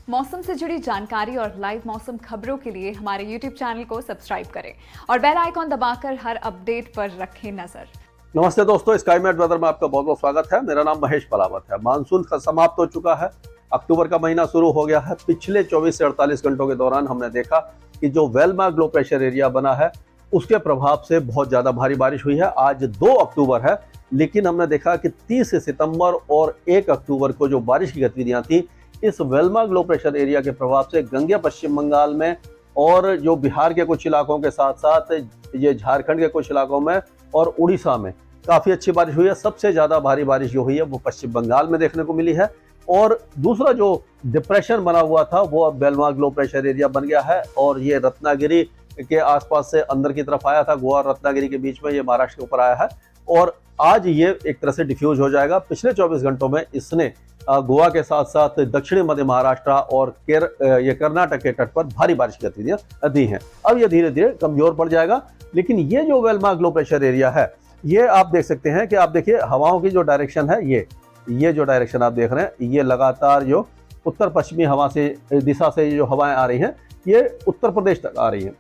मौसम से जुड़ी जानकारी और लाइव मौसम खबरों के लिए हमारे YouTube चैनल को सब्सक्राइब करें और बेल आइकॉन दबाकर हर अपडेट पर रखें नजर। नमस्ते दोस्तों, स्काईमेट वेदर में आपका बहुत बहुत स्वागत है। मेरा नाम महेश पलावत है। मानसून समाप्त हो चुका है, अक्टूबर का महीना शुरू हो गया है। पिछले 24 से 48 घंटों के दौरान हमने देखा कि जो वेलमार्क लो प्रेशर एरिया बना है उसके प्रभाव से बहुत ज़्यादा भारी बारिश हुई है। आज 2 अक्टूबर है, लेकिन हमने देखा कि 30 सितंबर और 1 अक्टूबर को जो बारिश की गतिविधियां थी इस वेलमार्क लो प्रेशर एरिया के प्रभाव से गंगे पश्चिम बंगाल में और जो बिहार के कुछ इलाकों के साथ साथ ये झारखंड के कुछ इलाकों में और उड़ीसा में काफ़ी अच्छी बारिश हुई है। सबसे ज़्यादा भारी बारिश जो हुई है वो पश्चिम बंगाल में देखने को मिली है। और दूसरा जो डिप्रेशन बना हुआ था वो अब वेलमार्क लो प्रेशर एरिया बन गया है और ये रत्नागिरी के आसपास से अंदर की तरफ आया था। गोवा और रत्नागिरी के बीच में ये महाराष्ट्र के ऊपर आया है और आज ये एक तरह से डिफ्यूज हो जाएगा। पिछले 24 घंटों में इसने गोवा के साथ साथ दक्षिणी मध्य महाराष्ट्र और ये कर्नाटक के तट पर भारी बारिश की गतिविधियां दी हैं। अब ये धीरे धीरे कमजोर पड़ जाएगा। लेकिन ये जो वेलमार्क लो प्रेशर एरिया है ये आप देख सकते हैं कि आप देखिए हवाओं की जो डायरेक्शन है ये जो डायरेक्शन आप देख रहे हैं ये लगातार जो उत्तर पश्चिमी हवा से दिशा से जो हवाएं आ रही हैं ये उत्तर प्रदेश तक आ रही हैं।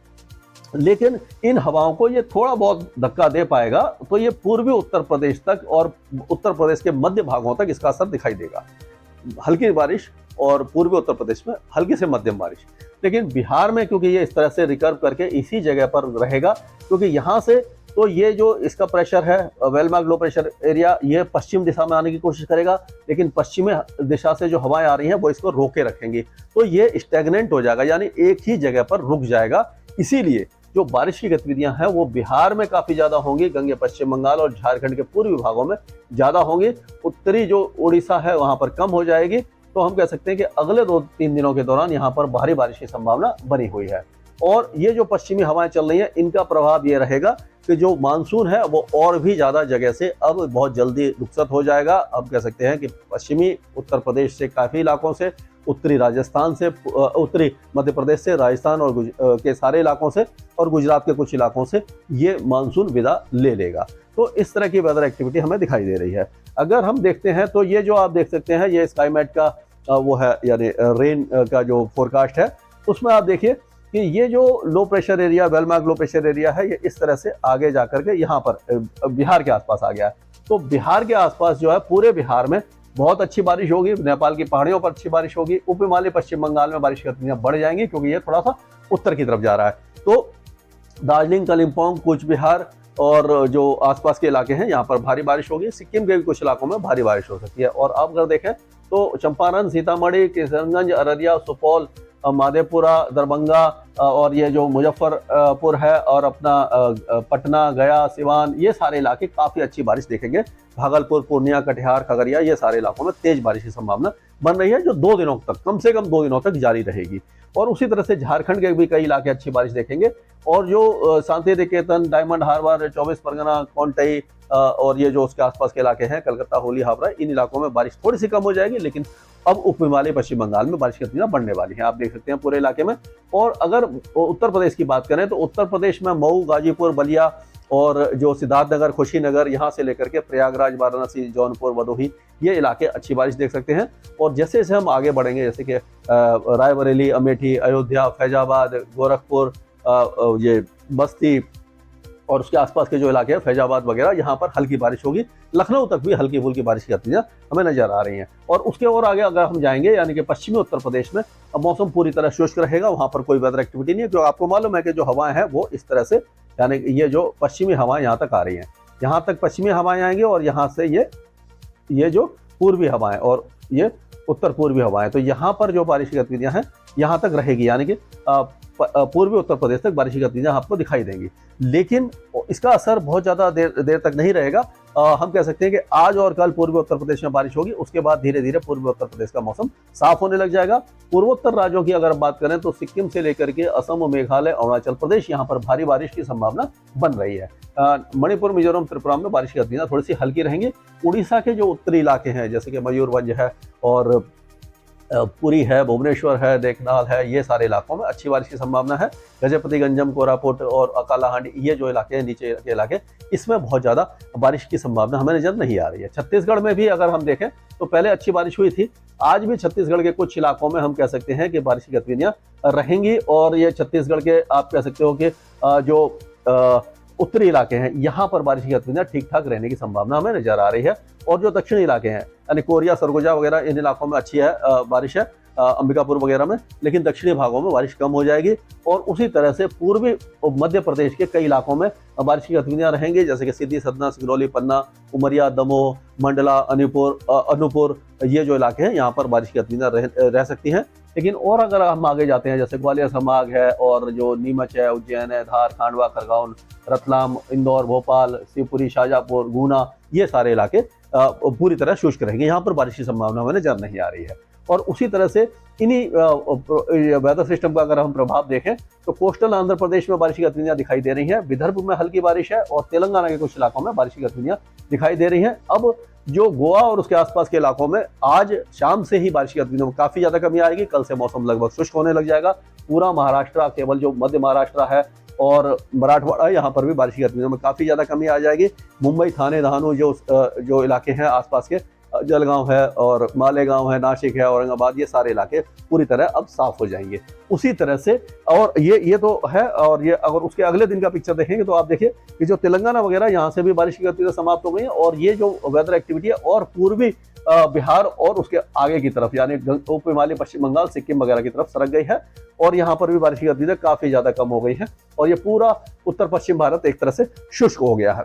लेकिन इन हवाओं को ये थोड़ा बहुत धक्का दे पाएगा तो ये पूर्वी उत्तर प्रदेश तक और उत्तर प्रदेश के मध्य भागों तक इसका असर दिखाई देगा। हल्की बारिश और पूर्वी उत्तर प्रदेश में हल्की से मध्यम बारिश। लेकिन बिहार में क्योंकि ये इस तरह से रिकर्व करके इसी जगह पर रहेगा, क्योंकि यहाँ से तो ये जो इसका प्रेशर है वेलमार्क लो प्रेशर एरिया ये पश्चिम दिशा में आने की कोशिश करेगा, लेकिन पश्चिमी दिशा से जो हवाएं आ रही हैं वो इसको रोके रखेंगी तो ये स्टैग्नेंट हो जाएगा, यानी एक ही जगह पर रुक जाएगा। इसीलिए जो बारिश की गतिविधियां हैं वो बिहार में काफी ज्यादा होंगी, गंगे पश्चिम बंगाल और झारखंड के पूर्वी भागों में ज्यादा होंगी। उत्तरी जो उड़ीसा है वहां पर कम हो जाएगी। तो हम कह सकते हैं कि अगले 2-3 दिनों के दौरान यहाँ पर भारी बारिश की संभावना बनी हुई है। और ये जो पश्चिमी हवाएं चल रही हैं इनका प्रभाव ये रहेगा कि जो मानसून है वो और भी ज्यादा जगह से अब बहुत जल्दी रुखसत हो जाएगा। अब कह सकते हैं कि पश्चिमी उत्तर प्रदेश से काफी इलाकों से, उत्तरी राजस्थान से, उत्तरी मध्य प्रदेश से, राजस्थान और के सारे इलाकों से और गुजरात के कुछ इलाकों से ये मानसून विदा ले लेगा। तो इस तरह की वेदर एक्टिविटी हमें दिखाई दे रही है। अगर हम देखते हैं तो ये जो आप देख सकते हैं ये स्काईमेट का वो है, यानी रेन का जो फोरकास्ट है उसमें आप देखिए कि ये जो low pressure area well-marked low pressure area है ये इस तरह से आगे जाकर के यहाँ पर बिहार के आसपास आ गया है। तो बिहार के आसपास जो है पूरे बिहार में बहुत अच्छी बारिश होगी, नेपाल की पहाड़ियों पर अच्छी बारिश होगी, उप हिमालय पश्चिम बंगाल में बारिश की गतिविधियां बढ़ जाएंगी क्योंकि ये थोड़ा सा उत्तर की तरफ जा रहा है। तो दार्जिलिंग, कालिम्पोंग, कूच बिहार और जो आसपास के इलाके हैं यहाँ पर भारी बारिश होगी। सिक्किम के भी कुछ इलाकों में भारी बारिश हो सकती है। और अब अगर देखें तो चंपारण, सीतामढ़ी, किशनगंज, अररिया, सुपौल, माधेपुरा, दरभंगा और ये जो मुजफ्फरपुर है और अपना पटना, गया, सिवान, ये सारे इलाके काफ़ी अच्छी बारिश देखेंगे। भागलपुर, पूर्णिया, कटिहार, खगड़िया, ये सारे इलाकों में तेज बारिश की संभावना बन रही है जो 2 दिनों तक, कम से कम 2 दिनों तक जारी रहेगी। और उसी तरह से झारखंड के भी कई इलाके अच्छी बारिश देखेंगे। और जो शांति निकेतन, डायमंड हार्बर, 24 परगना, कोंटई और ये जो उसके आसपास के इलाके हैं, कलकत्ता, होली, हावड़ा, इन इलाकों में बारिश थोड़ी सी कम हो जाएगी। लेकिन अब उप हिमालय पश्चिम बंगाल में बारिश की गतिविधियां बढ़ने वाली हैं, आप देख सकते हैं पूरे इलाके में। और अगर उत्तर प्रदेश की बात करें तो उत्तर प्रदेश में मऊ, गाजीपुर, बलिया और जो सिद्धार्थनगर, खुशीनगर, यहाँ से लेकर के प्रयागराज, वाराणसी, जौनपुर, भदोही, ये इलाके अच्छी बारिश देख सकते हैं। और जैसे जैसे हम आगे बढ़ेंगे, जैसे कि रायबरेली, अमेठी, अयोध्या, फैजाबाद, गोरखपुर, ये बस्ती और उसके आसपास के जो इलाके हैं फैजाबाद वगैरह, यहाँ पर हल्की बारिश होगी। लखनऊ तक भी हल्की फुल्की बारिश की गतिविधियां हमें नजर आ रही हैं। और उसके और आगे अगर हम जाएंगे यानी कि पश्चिमी उत्तर प्रदेश में मौसम पूरी तरह शुष्क रहेगा, वहाँ पर कोई वेदर एक्टिविटी नहीं है। जो आपको मालूम है कि जो हवाएं हैं वो इस तरह से, यानी ये जो पश्चिमी हवाएं यहाँ तक आ रही हैं, यहाँ तक पश्चिमी हवाएं आएंगी और यहाँ से ये जो पूर्वी हवाएं और ये उत्तर पूर्वी हवाएं, तो यहाँ पर जो बारिश की गतिविधियां हैं यहाँ तक रहेगी, यानी कि पूर्वी उत्तर प्रदेश तक बारिश की गतिविधियां आपको दिखाई देंगी। लेकिन इसका असर बहुत ज़्यादा देर तक नहीं रहेगा। हम कह सकते हैं कि आज और कल पूर्वी उत्तर प्रदेश में बारिश होगी, उसके बाद धीरे धीरे पूर्वी उत्तर प्रदेश का मौसम साफ होने लग जाएगा। पूर्वोत्तर राज्यों की अगर बात करें तो सिक्किम से लेकर के असम, मेघालय, अरुणाचल प्रदेश, यहाँ पर भारी बारिश की संभावना बन रही है। मणिपुर, मिजोरम, त्रिपुरा में बारिश की गतिविधियां थोड़ी सी हल्की रहेंगी। उड़ीसा के जो उत्तरी इलाके हैं जैसे कि मयूरभंज है और पुरी है, भुवनेश्वर है, देखनाल है, ये सारे इलाकों में अच्छी बारिश की संभावना है। गजपति गंजम, कोरापुट और कालाहांडी, ये जो इलाके हैं नीचे के इलाके, इसमें बहुत ज़्यादा बारिश की संभावना हमें नजर नहीं आ रही है। छत्तीसगढ़ में भी अगर हम देखें तो पहले अच्छी बारिश हुई थी, आज भी छत्तीसगढ़ के कुछ इलाकों में हम कह सकते हैं कि बारिश की गतिविधियाँ रहेंगी। और ये छत्तीसगढ़ के आप कह सकते हो कि जो उत्तरी इलाके हैं, यहाँ पर बारिश की गतिविधियाँ ठीक ठाक रहने की संभावना हमें नजर आ रही है। और जो दक्षिणी इलाके हैं यानी कोरिया, सरगुजा वगैरह, इन इलाकों में अच्छी है बारिश है, अंबिकापुर वगैरह में, लेकिन दक्षिणी भागों में बारिश कम हो जाएगी। और उसी तरह से पूर्वी मध्य प्रदेश के कई इलाकों में बारिश की गतिविधियां रहेंगी, जैसे कि सीधी, सतना, सिंगरौली, पन्ना, उमरिया, दमोह, मंडला, अनूपपुर, ये जो इलाके हैं यहाँ पर बारिश की गतिविधियां रह सकती हैं। लेकिन और अगर हम आगे जाते हैं, जैसे ग्वालियर संभाग है और जो नीमच है, उज्जैन है, धार, खांडवा, खरगोन, रतलाम, इंदौर, भोपाल, शिवपुरी, शाजापुर, गुना, ये सारे इलाके पूरी तरह शुष्क रहेंगे, यहाँ पर बारिश की संभावना हमें नजर नहीं आ रही है। और उसी तरह से इन्हीं वेदर सिस्टम का अगर हम प्रभाव देखें तो कोस्टल आंध्र प्रदेश में बारिश की गतिविधियां दिखाई दे रही हैं, विदर्भ में हल्की बारिश है और तेलंगाना के कुछ इलाकों में बारिश की गतिविधियां दिखाई दे रही हैं। अब जो गोवा और उसके आसपास के इलाकों में आज शाम से ही बारिश की गतिविधियों में काफी ज्यादा कमी आएगी। कल से मौसम लगभग शुष्क होने लग जाएगा। पूरा महाराष्ट्र, केवल जो मध्य महाराष्ट्र है और मराठवाड़ा, यहाँ पर भी बारिश की गतिविधियों में काफी ज्यादा कमी आ जाएगी। मुंबई, थाने, दहानू जो इलाके हैं आसपास के, जलगांव है और मालेगांव है, नासिक है, औरंगाबाद, ये सारे इलाके पूरी तरह अब साफ हो जाएंगे। उसी तरह से और ये तो है। और ये अगर उसके अगले दिन का पिक्चर देखेंगे तो आप देखिए कि जो तेलंगाना वगैरह, यहाँ से भी बारिश की गतिविधियां समाप्त हो गई हैं। और ये जो वेदर एक्टिविटी है और पूर्वी बिहार और उसके आगे की तरफ यानी उप हिमालय, पश्चिम बंगाल, सिक्किम वगैरह की तरफ सरक गई है और यहाँ पर भी बारिश की गतिविधियां काफी ज्यादा कम हो गई है। और ये पूरा उत्तर पश्चिम भारत एक तरह से शुष्क हो गया है।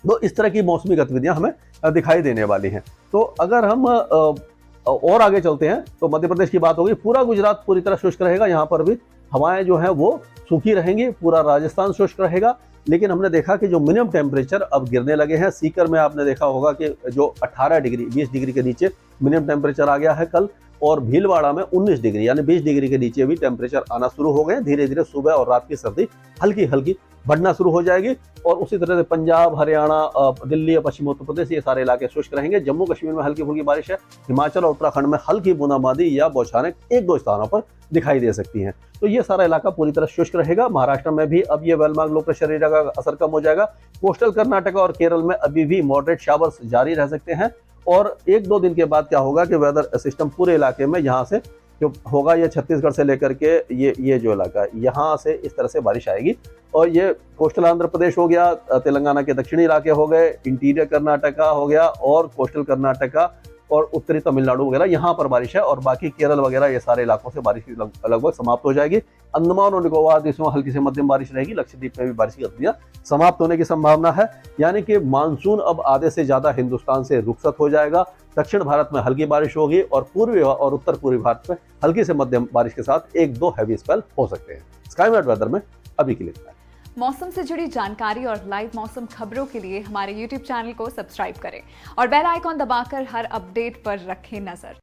तो इस तरह की मौसमी गतिविधियां हमें दिखाई देने वाली हैं। तो अगर हम और आगे चलते हैं तो मध्य प्रदेश की बात होगी, पूरा गुजरात पूरी तरह शुष्क रहेगा, यहाँ पर भी हवाएं जो हैं वो सूखी रहेंगी, पूरा राजस्थान शुष्क रहेगा। लेकिन हमने देखा कि जो मिनिमम टेम्परेचर अब गिरने लगे हैं। सीकर में आपने देखा होगा कि जो 18 डिग्री, 20 डिग्री के नीचे मिनिमम टेम्परेचर आ गया है कल। और भीलवाड़ा में 19 डिग्री यानी 20 डिग्री के नीचे भी टेम्परेचर आना शुरू हो गए। धीरे धीरे सुबह और रात की सर्दी हल्की हल्की बढ़ना शुरू हो जाएगी। और उसी तरह से पंजाब, हरियाणा, दिल्ली, पश्चिम उत्तर प्रदेश, ये सारे इलाके शुष्क रहेंगे। जम्मू कश्मीर में हल्की फुल्की बारिश है। हिमाचल और उत्तराखंड में हल्की बूंदाबांदी या बौछारें एक दो स्थानों पर दिखाई दे सकती हैं। तो ये सारा इलाका पूरी तरह शुष्क रहेगा। महाराष्ट्र में भी अब ये वेलमार्क लो प्रेशर एरिया का असर कम हो जाएगा। कोस्टल कर्नाटक और केरल में अभी भी मॉडरेट शावर्स जारी रह सकते हैं। और एक दो दिन के बाद क्या होगा कि वेदर सिस्टम पूरे इलाके में यहाँ से जो होगा, ये छत्तीसगढ़ से लेकर के ये जो इलाका है, यहाँ से इस तरह से बारिश आएगी। और ये कोस्टल आंध्र प्रदेश हो गया, तेलंगाना के दक्षिणी इलाके हो गए, इंटीरियर कर्नाटका हो गया और कोस्टल कर्नाटका और उत्तरी तमिलनाडु वगैरह, यहाँ पर बारिश है। और बाकी केरल वगैरह, ये सारे इलाकों से बारिश लगभग समाप्त हो जाएगी। अंडमान और निकोबार द्वीपों में हल्की से मध्यम बारिश रहेगी। लक्षद्वीप में भी बारिश की गतिविधियां समाप्त होने की संभावना है। यानी कि मानसून अब आधे से ज्यादा हिंदुस्तान से रुखसत हो जाएगा। दक्षिण भारत में हल्की बारिश होगी और पूर्वी और उत्तर पूर्वी भारत में हल्की से मध्यम बारिश के साथ एक दो हैवी स्पेल हो सकते हैं। स्काईमेट वेदर में अभी के लिए इतना है। मौसम से जुड़ी जानकारी और लाइव मौसम खबरों के लिए हमारे YouTube चैनल को सब्सक्राइब करें और बेल आइकॉन दबाकर हर अपडेट पर रखें नजर।